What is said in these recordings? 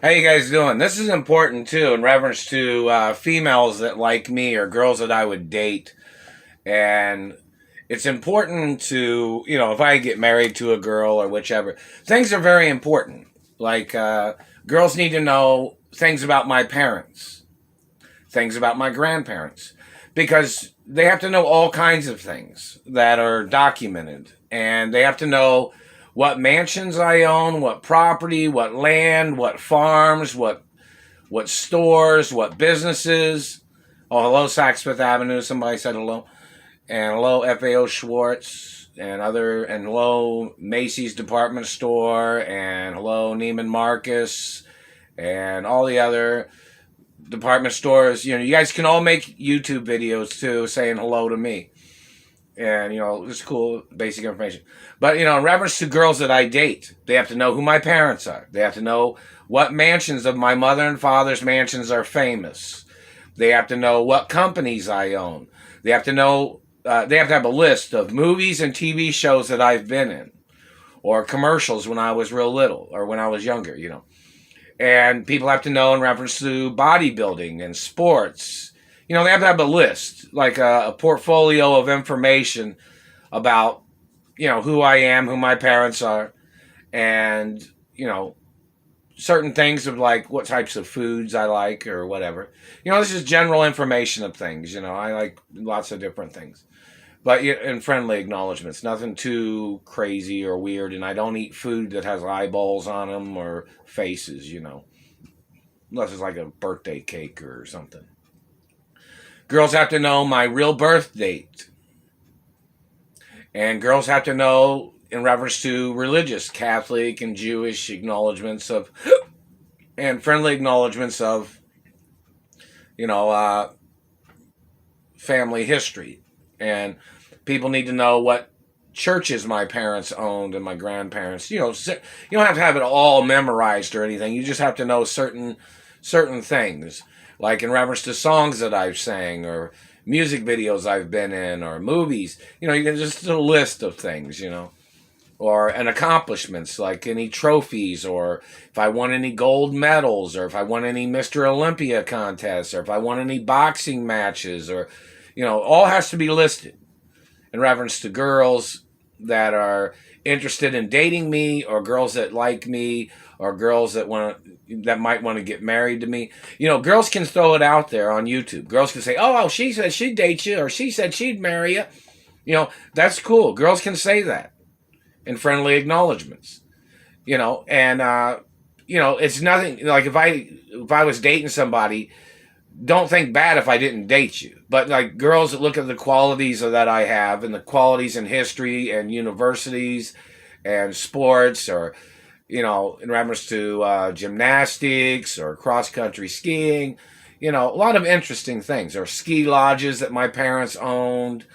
How you guys doing? This is important too, in reference to females that like me or girls that I would date, and it's important to if I get married to a girl or whichever, things are very important. Like girls need to know things about my parents, things about my grandparents, because they have to know all kinds of things that are documented, and they have to know what mansions I own, what property, what land, what farms, what stores, what businesses. Oh, hello, Saks Fifth Avenue. Somebody said hello. And hello, FAO Schwartz, and hello, Macy's Department Store, and hello, Neiman Marcus, and all the other department stores. You guys can all make YouTube videos too saying hello to me. And, it's cool, basic information. But, in reference to girls that I date, they have to know who my parents are. They have to know what mansions of my mother and father's mansions are famous. They have to know what companies I own. They have to know, they have to have a list of movies and TV shows that I've been in, or commercials when I was real little, or when I was younger. And people have to know in reference to bodybuilding and sports. They have to have a list, like a portfolio of information about, who I am, who my parents are, and, certain things of like what types of foods I like or whatever. This is general information of things. I like lots of different things. But in friendly acknowledgments, nothing too crazy or weird. And I don't eat food that has eyeballs on them or faces, unless it's like a birthday cake or something. Girls have to know my real birth date. And girls have to know in reference to religious, Catholic and Jewish acknowledgments of, and friendly acknowledgments of, family history. And people need to know what churches my parents owned and my grandparents. You don't have to have it all memorized or anything. You just have to know certain things, like in reference to songs that I've sang or music videos I've been in or movies. You can just a list of things, or an accomplishments, like any trophies, or if I won any gold medals, or if I won any Mr. Olympia contests, or if I won any boxing matches, or, all has to be listed in reference to girls that are interested in dating me, or girls that like me, or girls that might want to get married to me. Girls can throw it out there on YouTube. Girls can say, "Oh, she said she'd date you," or "She said she'd marry you." That's cool. Girls can say that in friendly acknowledgments. And it's nothing like if I was dating somebody, don't think bad if I didn't date you. But like girls that look at the qualities that I have, and the qualities in history and universities and sports, or in reference to gymnastics or cross country skiing, a lot of interesting things. Or ski lodges that my parents owned,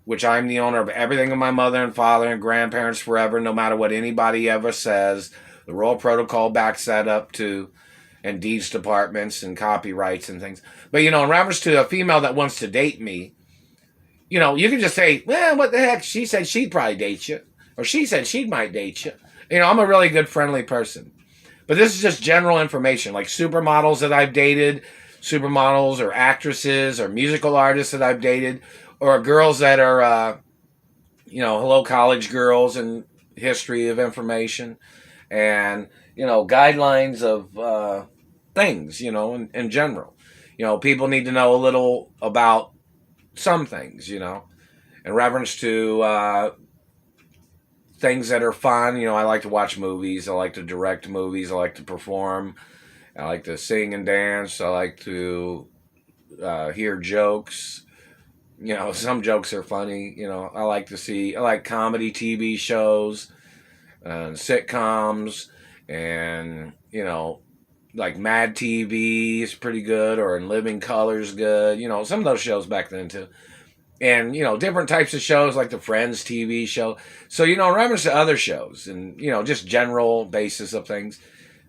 which I'm the owner of everything of my mother and father and grandparents forever, no matter what anybody ever says. The Royal Protocol backs that up too, and deeds departments and copyrights and things. But, in reference to a female that wants to date me, you can just say, well, what the heck? She said she'd probably date you. Or she said she might date you. I'm a really good, friendly person. But this is just general information, like supermodels that I've dated, supermodels or actresses or musical artists that I've dated, or girls that are, hello, college girls, and history of information, and, guidelines of things, in general. People need to know a little about some things, in reference to things that are fun. I like to watch movies. I like to direct movies. I like to perform. I like to sing and dance. I like to hear jokes. Some jokes are funny. I like comedy TV shows and sitcoms, and, like Mad TV is pretty good, or In Living Color's good. Some of those shows back then too. And, different types of shows like the Friends TV show. So, in reference to other shows and, just general basis of things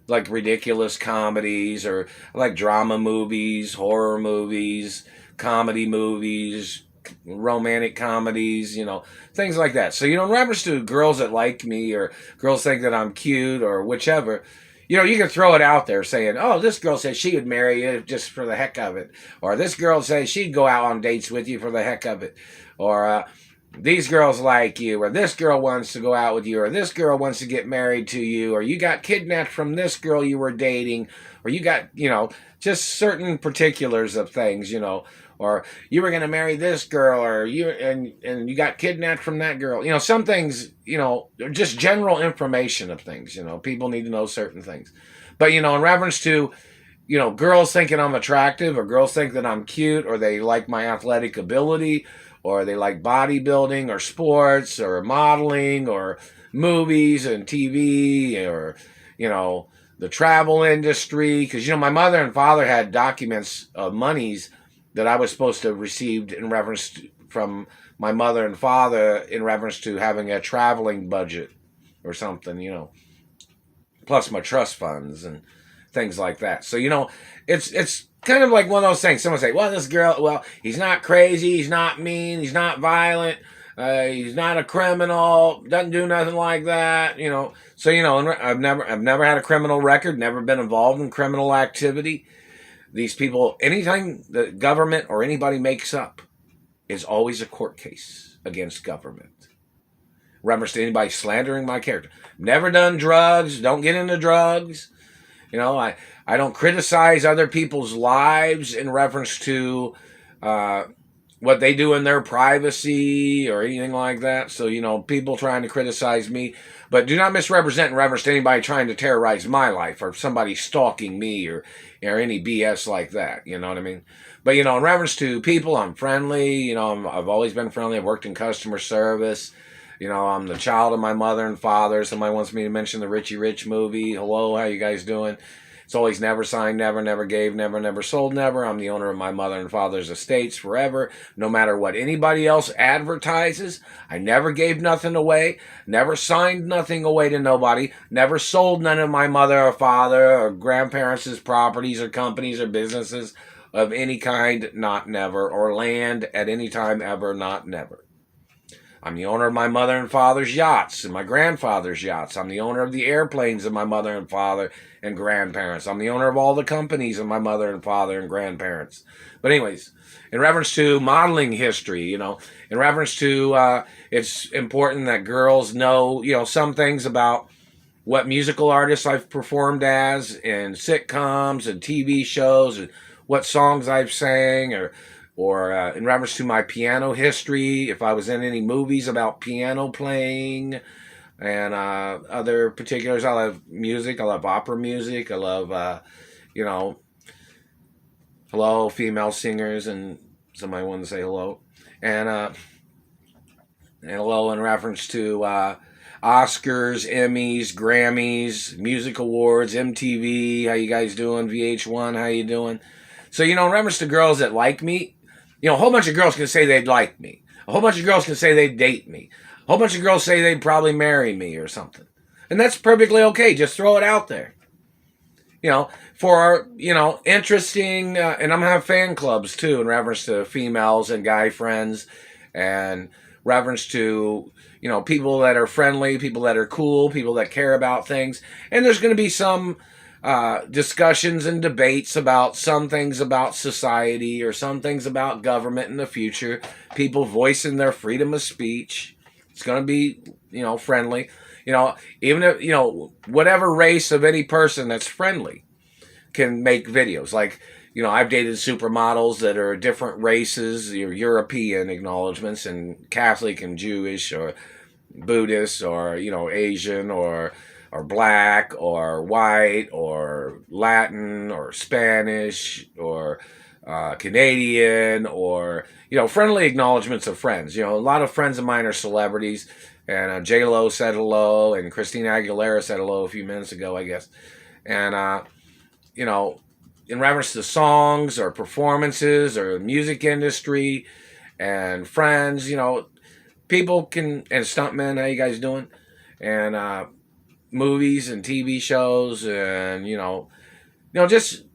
like ridiculous comedies, or like drama movies, horror movies, comedy movies, romantic comedies, things like that. So, in reference to girls that like me, or girls think that I'm cute, or whichever, you know, you can throw it out there saying, oh, this girl says she would marry you just for the heck of it. Or this girl says she'd go out on dates with you for the heck of it. Or these girls like you. Or this girl wants to go out with you. Or this girl wants to get married to you. Or you got kidnapped from this girl you were dating. Or you got, you know, just certain particulars of things, you know. Or you were going to marry this girl, or you got kidnapped from that girl. You know, some things, you know, just general information of things. You know, people need to know certain things. But, you know, in reference to, you know, girls thinking I'm attractive, or girls think that I'm cute, or they like my athletic ability, or they like bodybuilding, or sports, or modeling, or movies and TV, or, you know, the travel industry. Because, you know, my mother and father had documents of monies that I was supposed to have received in reference to, from my mother and father, in reference to having a traveling budget or something, you know, plus my trust funds and things like that. So, you know, it's kind of like one of those things. Someone say, well, this girl, well, he's not crazy, he's not mean, he's not violent, he's not a criminal, doesn't do nothing like that, you know. So, you know, I've never had a criminal record, never been involved in criminal activity. These people, anything the government or anybody makes up is always a court case against government. Reference to anybody slandering my character. Never done drugs, don't get into drugs. You know, I don't criticize other people's lives in reference to what they do in their privacy or anything like that. So, you know, people trying to criticize me, but do not misrepresent in reference to anybody trying to terrorize my life, or somebody stalking me, or any BS like that. You know what I mean? But, you know, in reference to people, I'm friendly. You know, I've always been friendly. I've worked in customer service. You know, I'm the child of my mother and father. Somebody wants me to mention the Richie Rich movie. Hello, how you guys doing? It's always never signed, never, never gave, never, never sold, never. I'm the owner of my mother and father's estates forever. No matter what anybody else advertises, I never gave nothing away, never signed nothing away to nobody, never sold none of my mother or father or grandparents' properties or companies or businesses of any kind, not never, or land at any time ever, not never. I'm the owner of my mother and father's yachts and my grandfather's yachts. I'm the owner of the airplanes of my mother and father and grandparents. I'm the owner of all the companies of my mother and father and grandparents. But anyways, in reference to modeling history, you know, in reference to it's important that girls know, you know, some things about what musical artists I've performed as in sitcoms and TV shows, and what songs I've sang, or in reference to my piano history, if I was in any movies about piano playing, and other particulars. I love music. I love opera music. I love, you know, hello, female singers, and somebody wanted to say hello. And hello in reference to Oscars, Emmys, Grammys, music awards, MTV. How you guys doing? VH1, how you doing? So, you know, in reference to girls that like me, you know, a whole bunch of girls can say they'd like me. A whole bunch of girls can say they'd date me. A whole bunch of girls say they'd probably marry me or something. And that's perfectly okay. Just throw it out there. You know, for, you know, interesting, and I'm going to have fan clubs too in reference to females and guy friends, and reference to, you know, people that are friendly, people that are cool, people that care about things. And there's going to be some discussions and debates about some things about society, or some things about government in the future. People voicing their freedom of speech. It's going to be, you know, friendly. You know, even if, you know, whatever race of any person that's friendly can make videos. Like, you know, I've dated supermodels that are different races, your European acknowledgments, and Catholic and Jewish, or Buddhist, or, you know, Asian, or black, or white, or Latin, or Spanish, or Canadian, or, you know, friendly acknowledgments of friends. You know, a lot of friends of mine are celebrities, and J-Lo said hello, and Christina Aguilera said hello a few minutes ago, I guess. And, you know, in reference to songs or performances or music industry and friends, you know, people can, and stuntmen, how you guys doing? And, movies and TV shows, and, you know, just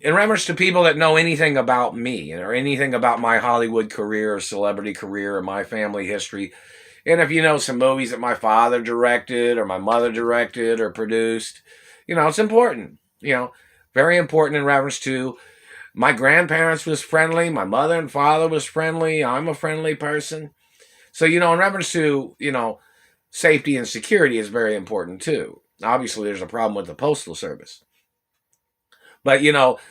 in reference to people that know anything about me, or anything about my Hollywood career or celebrity career or my family history. And if you know some movies that my father directed or my mother directed or produced, It's important. Very important in reference to my grandparents was friendly, my mother and father was friendly, I'm a friendly person. So, in reference to, safety and security is very important too. Obviously, there's a problem with the Postal Service. But,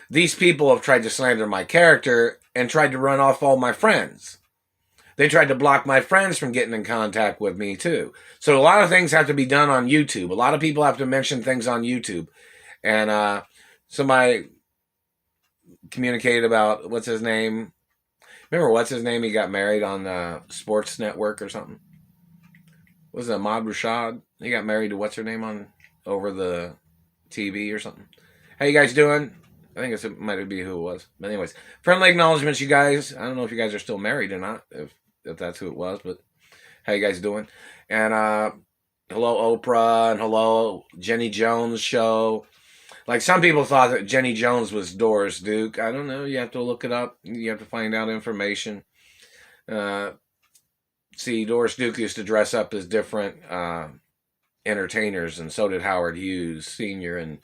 these people have tried to slander my character and tried to run off all my friends. They tried to block my friends from getting in contact with me too. So a lot of things have to be done on YouTube. A lot of people have to mention things on YouTube. And somebody communicated about what's his name. Remember what's his name? He got married on Sports Network or something. Was it Ahmad Rashad? He got married to what's her name on over the TV or something. How you guys doing? I think it might be who it was. But anyways, friendly acknowledgments, you guys. I don't know if you guys are still married or not, if that's who it was, but how you guys doing? And hello Oprah and hello Jenny Jones show. Like some people thought that Jenny Jones was Doris Duke. I don't know. You have to look it up. You have to find out information. See, Doris Duke used to dress up as different entertainers, and so did Howard Hughes Sr. and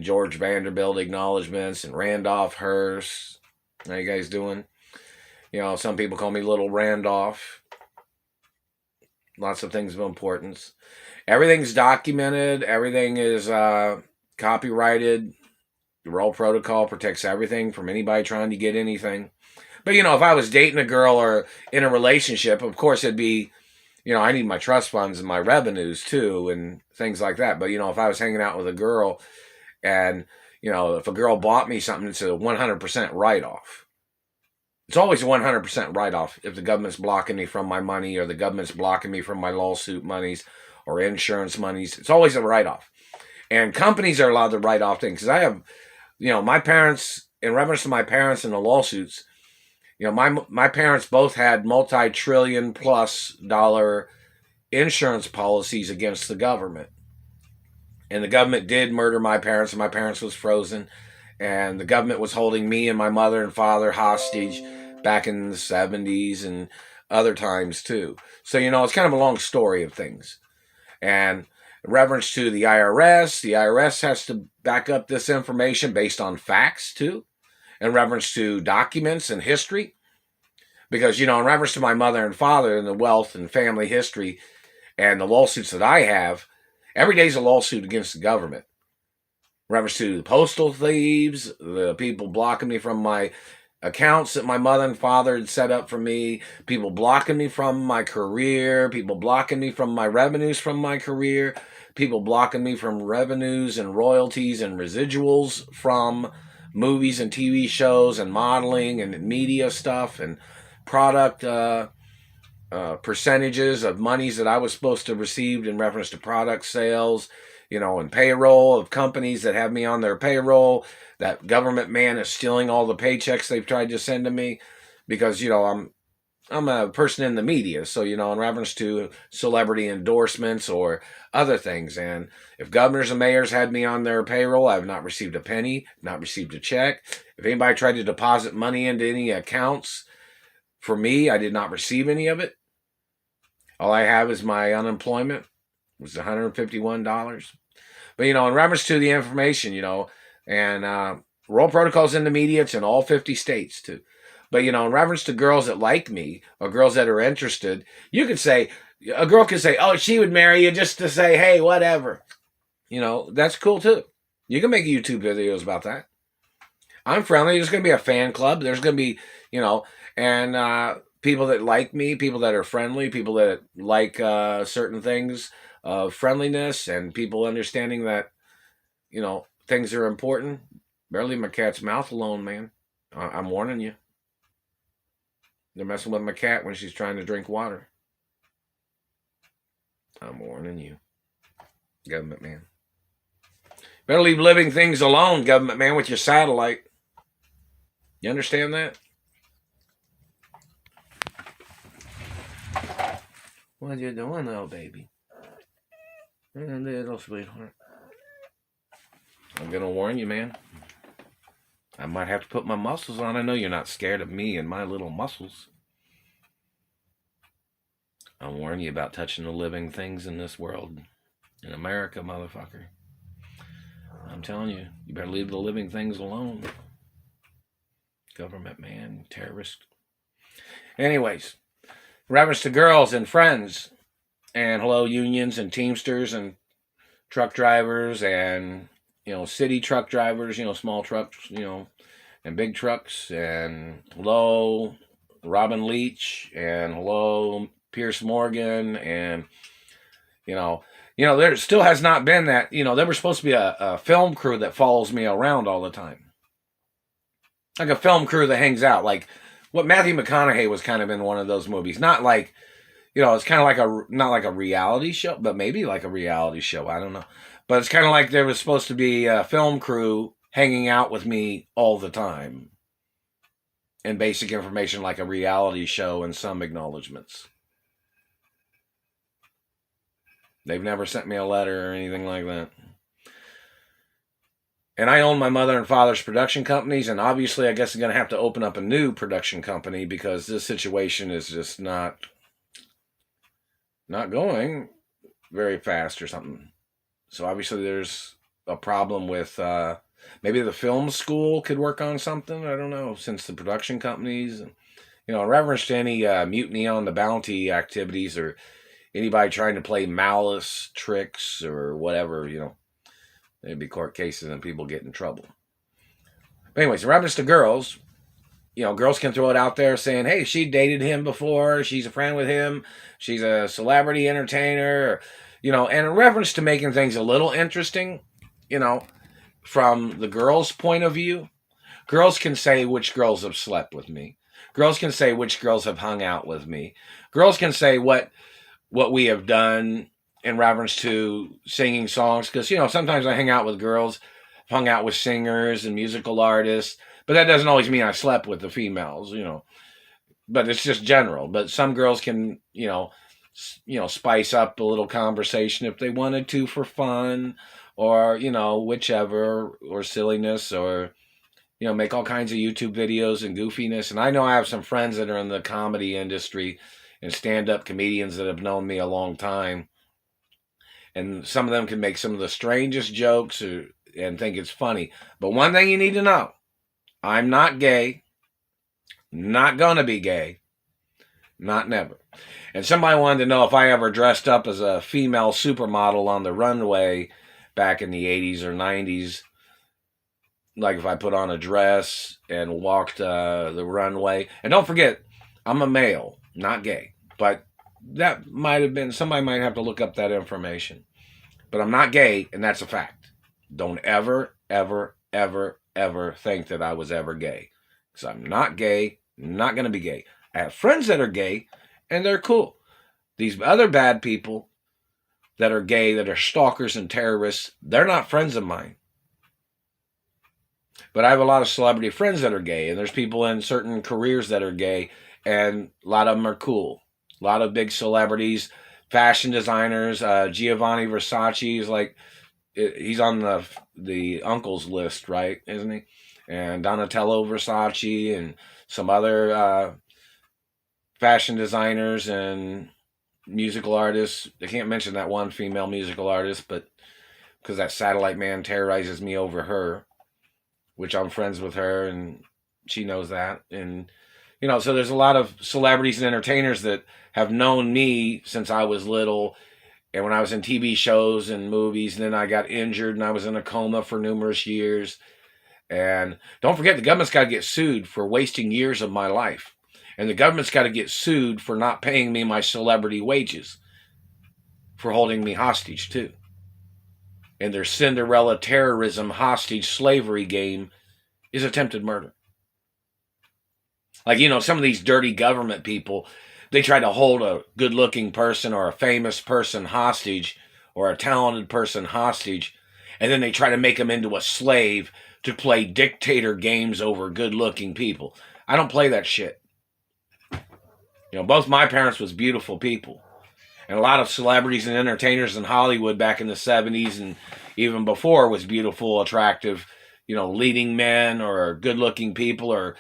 George Vanderbilt acknowledgments and Randolph Hearst. How you guys doing? Some people call me Little Randolph. Lots of things of importance. Everything's documented. Everything is copyrighted. The Roll Protocol protects everything from anybody trying to get anything. But, if I was dating a girl or in a relationship, of course it'd be, I need my trust funds and my revenues too and things like that. But, if I was hanging out with a girl and, if a girl bought me something, it's a 100% write-off. It's always a 100% write-off if the government's blocking me from my money or the government's blocking me from my lawsuit monies or insurance monies. It's always a write-off. And companies are allowed to write off things. Because I have, my parents, in reference to my parents and the lawsuits, my parents both had multi-trillion plus dollar insurance policies against the government. And the government did murder my parents, and my parents was frozen. And the government was holding me and my mother and father hostage back in the 70s and other times too. So, it's kind of a long story of things. And in reference to the IRS has to back up this information based on facts too. In reference to documents and history. Because, in reference to my mother and father and the wealth and family history and the lawsuits that I have, every day's a lawsuit against the government. In reference to the postal thieves, the people blocking me from my accounts that my mother and father had set up for me, people blocking me from my career, people blocking me from my revenues from my career, people blocking me from revenues and royalties and residuals from movies and TV shows and modeling and media stuff and product percentages of monies that I was supposed to receive in reference to product sales, and payroll of companies that have me on their payroll. That government man is stealing all the paychecks they've tried to send to me because, I'm a person in the media. So, in reference to celebrity endorsements or other things. And if governors and mayors had me on their payroll, I have not received a penny, not received a check. If anybody tried to deposit money into any accounts for me, I did not receive any of it. All I have is my unemployment. It was $151. But, in reference to the information, and Roll Protocol's in the media. It's in all 50 states, too. But, in reference to girls that like me or girls that are interested, you could say, a girl could say, oh, she would marry you just to say, hey, whatever. That's cool, too. You can make YouTube videos about that. I'm friendly. There's going to be a fan club. There's going to be, and people that like me, people that are friendly, people that like certain things of friendliness and people understanding that, things are important. Better leave my cat's mouth alone, man. I'm warning you. They're messing with my cat when she's trying to drink water. I'm warning you. Government man. Better leave living things alone, government man, with your satellite. You understand that? What you doing, little baby? Little sweetheart. I'm gonna warn you, man. I might have to put my muscles on. I know you're not scared of me and my little muscles. I'm warning you about touching the living things in this world. In America, motherfucker. I'm telling you, you better leave the living things alone. Government man, terrorist. Anyways, reference to girls and friends, and hello unions and Teamsters and truck drivers and city truck drivers, small trucks, and big trucks, and hello Robin Leach, and hello Pierce Morgan, and there still has not been that. There was supposed to be a film crew that follows me around all the time, like a film crew that hangs out, like what Matthew McConaughey was kind of in one of those movies. Not like, it's kind of like not like a reality show, but maybe like a reality show. I don't know. But it's kind of like there was supposed to be a film crew hanging out with me all the time. And basic information like a reality show and some acknowledgments. They've never sent me a letter or anything like that. And I own my mother and father's production companies, and obviously I guess I'm going to have to open up a new production company because this situation is just not going very fast or something. So obviously there's a problem with maybe the film school could work on something. I don't know, since the production companies, in reference to any mutiny on the bounty activities or anybody trying to play malice tricks or whatever, there'd be court cases and people get in trouble. But anyways, in reference to girls, girls can throw it out there saying, hey, she dated him before, she's a friend with him, she's a celebrity entertainer, and in reference to making things a little interesting, from the girls' point of view, girls can say which girls have slept with me. Girls can say which girls have hung out with me. Girls can say what we have done in reference to singing songs, because sometimes I hang out with girls, hung out with singers and musical artists, but that doesn't always mean I slept with the females, but it's just general. But some girls can spice up a little conversation if they wanted to for fun, or whichever, or silliness, or make all kinds of YouTube videos and goofiness. And I know I have some friends that are in the comedy industry and stand-up comedians that have known me a long time. And some of them can make some of the strangest jokes and think it's funny. But one thing you need to know, I'm not gay, not gonna be gay, not never. And somebody wanted to know if I ever dressed up as a female supermodel on the runway back in the 80s or 90s. Like if I put on a dress and walked the runway. And don't forget, I'm a male, not gay. But that might have been, somebody might have to look up that information. But I'm not gay, and that's a fact. Don't ever, ever, ever, ever think that I was ever gay. Because I'm not gay, not going to be gay. I have friends that are gay, and they're cool. These other bad people that are gay, that are stalkers and terrorists, they're not friends of mine. But I have a lot of celebrity friends that are gay, and there's people in certain careers that are gay, and a lot of them are cool. A lot of big celebrities, fashion designers, Giovanni Versace is like, he's on the uncles list, right? Isn't he? And Donatello Versace and some other fashion designers and musical artists. I can't mention that one female musical artist, but because that satellite man terrorizes me over her, which I'm friends with her and she knows that. And, so there's a lot of celebrities and entertainers that have known me since I was little. And when I was in TV shows and movies, and then I got injured and I was in a coma for numerous years. And don't forget, the government's got to get sued for wasting years of my life. And the government's got to get sued for not paying me my celebrity wages, for holding me hostage too. And their Cinderella terrorism hostage slavery game is attempted murder. Like, some of these dirty government people, they try to hold a good-looking person or a famous person hostage or a talented person hostage, and then they try to make them into a slave to play dictator games over good-looking people. I don't play that shit. Both my parents was beautiful people. And a lot of celebrities and entertainers in Hollywood back in the 70s and even before was beautiful, attractive, leading men or good-looking people or,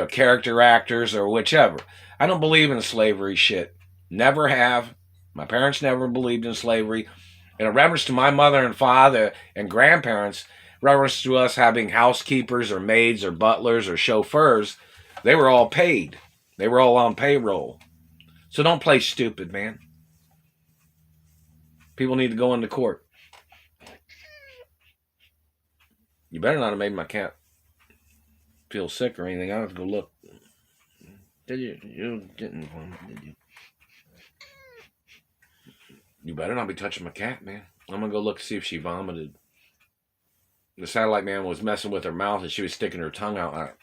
character actors or whichever. I don't believe in slavery shit. Never have. My parents never believed in slavery. In reference to my mother and father and grandparents, reference to us having housekeepers or maids or butlers or chauffeurs, they were all paid. They were all on payroll. So don't play stupid, man. People need to go into court. You better not have made my cat feel sick or anything. I'll have to go look. Did you? You didn't, did you? You better not be touching my cat, man. I'm going to go look to see if she vomited. The satellite man was messing with her mouth and she was sticking her tongue out like,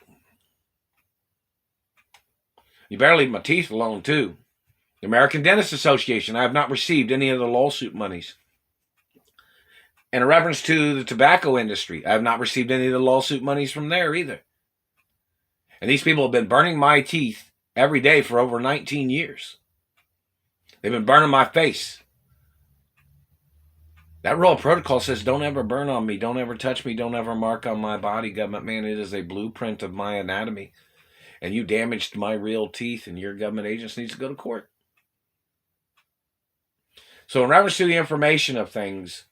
you better leave my teeth alone, too. The American Dentist Association, I have not received any of the lawsuit monies. And in reference to the tobacco industry, I have not received any of the lawsuit monies from there either. And these people have been burning my teeth every day for over 19 years. They've been burning my face. That Royal Protocol says don't ever burn on me, don't ever touch me, don't ever mark on my body, government man. It is a blueprint of my anatomy. And you damaged my real teeth and your government agents needs to go to court. So in reference to the information of things,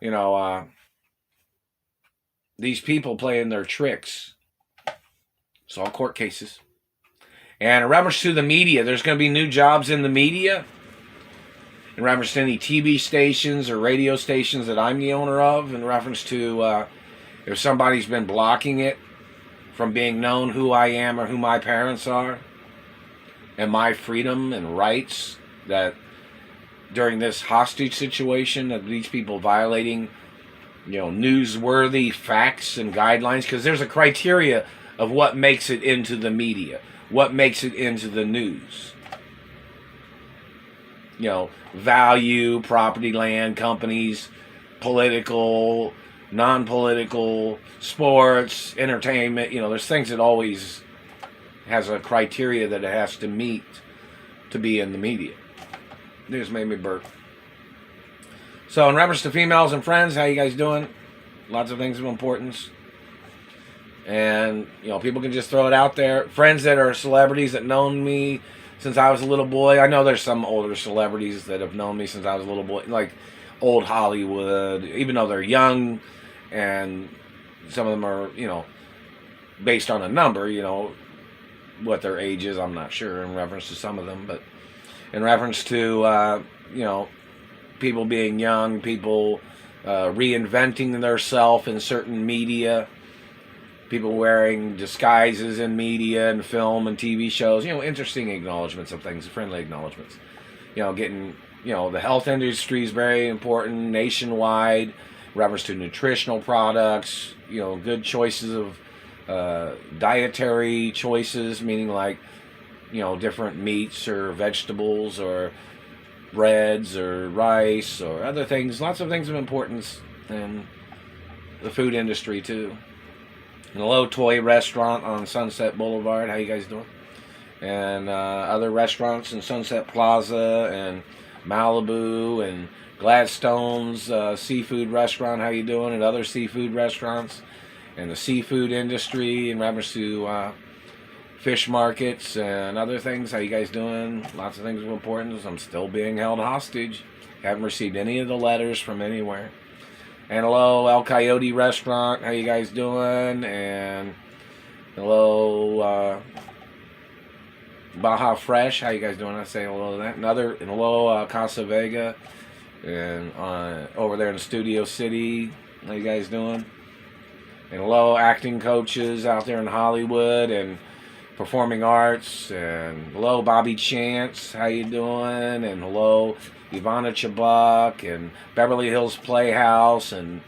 you know, these people playing their tricks. It's all court cases. And in reference to the media, there's going to be new jobs in the media. In reference to any TV stations or radio stations that I'm the owner of. In reference to if somebody's been blocking it from being known who I am or who my parents are. And my freedom and rights that during this hostage situation of these people violating, you know, newsworthy facts and guidelines, because there's a criteria of what makes it into the media, what makes it into the news. You know, value, property, land, companies, political, non-political, sports, entertainment. You know, there's things that always has a criteria that it has to meet to be in the media. It just made me burp. So in reference to females and friends, how you guys doing? Lots of things of importance. And, you know, people can just throw it out there. Friends that are celebrities that known me since I was a little boy. I know there's some older celebrities that have known me since I was a little boy. Like old Hollywood, even though they're young. And some of them are, you know, based on a number, you know, what their age is, I'm not sure in reference to some of them. But in reference to, you know, people being young, people reinventing themselves in certain media, people wearing disguises in media and film and TV shows, you know, interesting acknowledgments of things, friendly acknowledgments. You know, getting, you know, the health industry is very important nationwide, in reference to nutritional products, you know, good choices of dietary choices, meaning like, you know, different meats or vegetables or breads or rice or other things. Lots of things of importance in the food industry too. And a Low Toy restaurant on Sunset Boulevard. How you guys doing? And other restaurants in Sunset Plaza and Malibu and Gladstone's seafood restaurant. How you doing? And other seafood restaurants. And the seafood industry in reference to fish markets and other things. How you guys doing? Lots of things of importance. I'm still being held hostage. Haven't received any of the letters from anywhere. And hello, El Coyote Restaurant. How you guys doing? And hello, Baja Fresh. How you guys doing? I say hello to that. And hello, Casa Vega. And over there in Studio City. How you guys doing? And hello, acting coaches out there in Hollywood and performing arts. And hello, Bobby Chance. How you doing? And hello, Ivana Chabuk and Beverly Hills Playhouse and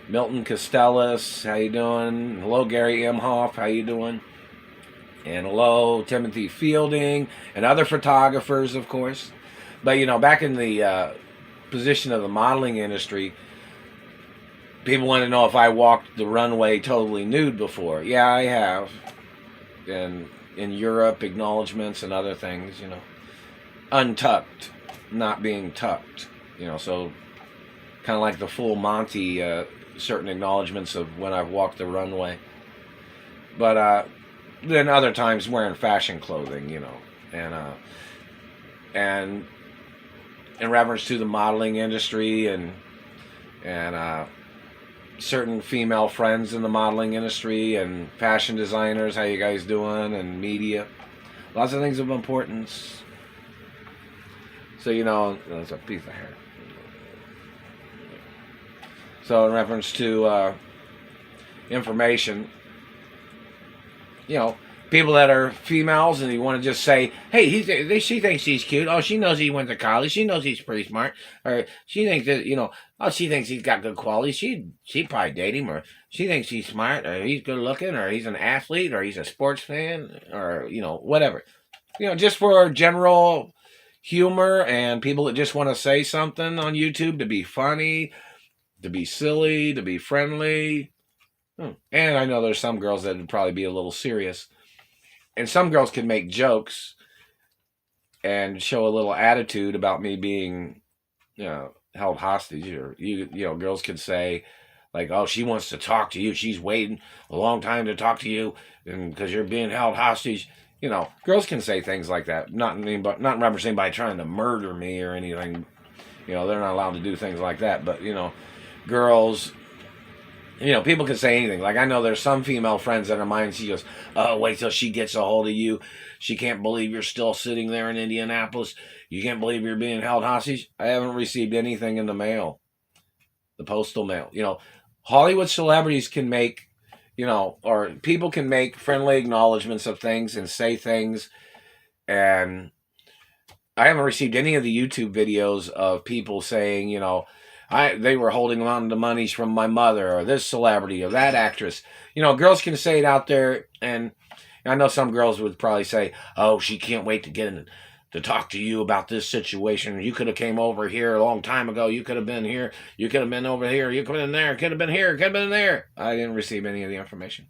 Milton Costellas. How you doing? And hello, Gary Imhoff. How you doing? And hello, Timothy Fielding and other photographers, of course. But, you know, back in the position of the modeling industry, people want to know if I walked the runway totally nude before. Yeah, I have. And in Europe, acknowledgments and other things, you know. Untucked, not being tucked. You know, so kind of like the Full Monty, certain acknowledgments of when I've walked the runway. But then other times wearing fashion clothing, you know. And in reference to the modeling industry and certain female friends in the modeling industry and fashion designers. How you guys doing? And media. Lots of things of importance. So, you know, that's a piece of hair. So in reference to information, you know, people that are females and you want to just say, hey, she thinks he's cute. Oh, she knows he went to college. She knows he's pretty smart. Or she thinks that, you know, oh, she thinks he's got good qualities. She'd probably date him. Or she thinks he's smart, or he's good looking, or he's an athlete, or he's a sports fan, or, you know, whatever. You know, just for general humor and people that just want to say something on YouTube to be funny, to be silly, to be friendly. And I know there's some girls that would probably be a little serious. And some girls can make jokes and show a little attitude about me being, you know, held hostage. Or, you know, girls could say, like, oh, she wants to talk to you. She's waiting a long time to talk to you because you're being held hostage. You know, girls can say things like that. Not representing by trying to murder me or anything. You know, they're not allowed to do things like that. But, you know, girls, you know, people can say anything. Like, I know there's some female friends that are mine. She goes, oh, wait till she gets a hold of you. She can't believe you're still sitting there in Indianapolis. You can't believe you're being held hostage. I haven't received anything in the mail. The postal mail. You know, Hollywood celebrities can make, you know, or people can make friendly acknowledgments of things and say things. And I haven't received any of the YouTube videos of people saying, you know, they were holding on to monies from my mother or this celebrity or that actress. You know, girls can say it out there, and I know some girls would probably say, oh, she can't wait to get in to talk to you about this situation. You could have came over here a long time ago. You could have been here. You could have been over here. You could have been there. Could have been here. Could have been there. I didn't receive any of the information.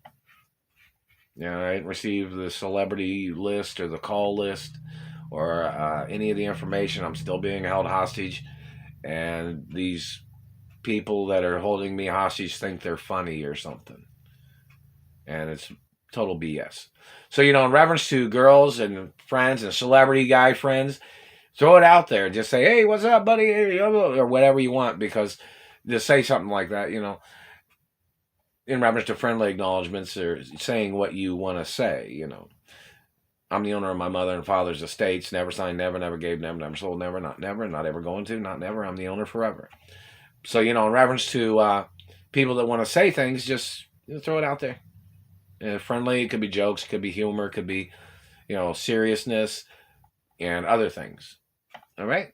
You know, I didn't receive the celebrity list or the call list or any of the information. I'm still being held hostage. And these people that are holding me hostage think they're funny or something. And it's total BS. So, you know, in reference to girls and friends and celebrity guy friends, throw it out there. Just say, hey, what's up, buddy? Or whatever you want, because just say something like that, you know, in reference to friendly acknowledgments or saying what you want to say, you know. I'm the owner of my mother and father's estates. Never signed, never gave, never sold, not ever going to, not never. I'm the owner forever. So, you know, in reference to people that want to say things, just throw it out there. Friendly, it could be jokes, it could be humor, it could be, you know, seriousness and other things. All right?